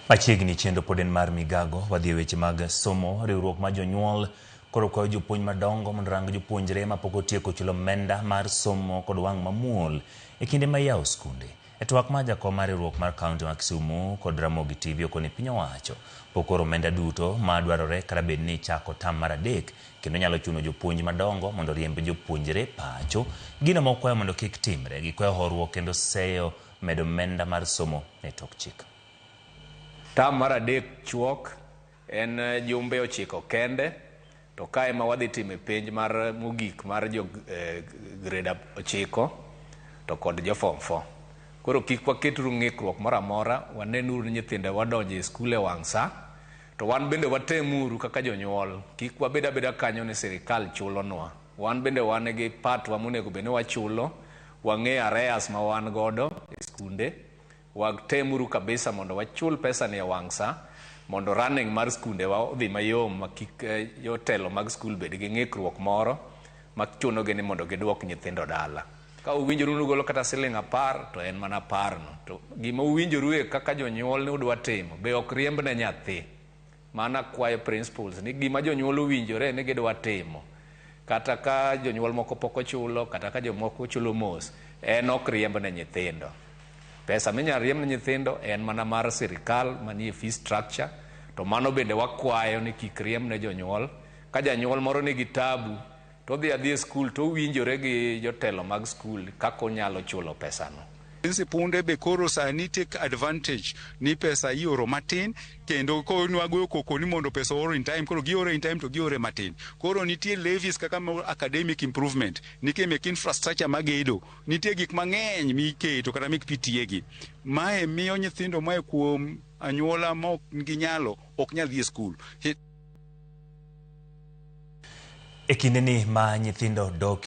Machiegni chendo poden mar migago wadhi weche mag somo riwruok ma jonyuol koro kwayo jopuonj madongo mondo rang jopuonjre mapok otieko chulo omenda mar somo kod wang' mamuol e kinde ma yawo skunde. E twak ma jakom mar riwruok mar kaunti ma Kisumu kod Ramogi TV okoni piny owacho pok oro omenda duto ma dwarore kata bed ni chako tam mar 3 kendo nyalo chuno jopuonj madongo mondo riemb jopuonjre pacho. Gino mokwayo mondo kik timre gikwayo horuok kendo seyo medo omenda mar somo e tok chik. Tam mar 3 chuok en jumbe 9 kende to kae ma wadhi time penj mar mogik mar jo grade 9 to kod jo form 4. Koro kik waketru ng'ikruok moro amora, wanenuru nyithinde wadonjo e skul e wang' sa, to wan bende watemuru kaka jonyuol kik wabed abeda kanyo ni sirikal chulonwa. Wan bende wan gi patwa monego bed ni wachulo, wang'e arrears ma wan godo e skunde. Watemuru kabisa mondo wachul pesa ni e wang' sa mondo running mar skunde wa odhi mayom, ma kik jotelo mag skul bed gi ng'ikruok moro ma chunogi ni mondo gidwok nyithindo dala. Ka uwinjoru nugolo kata siling' 10 to en mana 10 no. To gima uwinjoru e kaka jonyuol ni udwa timo be ok riemb ne nyathi. Mana kwayo principals ni gima jonyuol uwinjore ni gidwa timo. Kata ka jonyuol moko pok ochulo, kata ka jomoko chulo mos, en ok riemb ne nyithindo. Pesa minya riemb ne nyithindo en mana mar sirikal manie fee structure, to mano bende wakwayo ni kik riemb ne jonyuol. Ka janyuol moro nigi tabu to dhi adhi e skul to winjore gi jotelo mag skul kako onyalo chulo pesa no. Sipunde be koro sani take advantage ni pesa ioro matin kendo ko nwagoyo koko ni mondo pesa oro in time, koro giore in time to giore matin. Koro nitie levies kaka academic improvement, nitie mek infrastructure magedo, nitie gik mang'eny miketo kata mek pitiegi. Mae miyo nyithindo mae kuom anyuola ma ok nigi nyalo ok nyal dhi e skul. E kinde ni ma nyithindo dok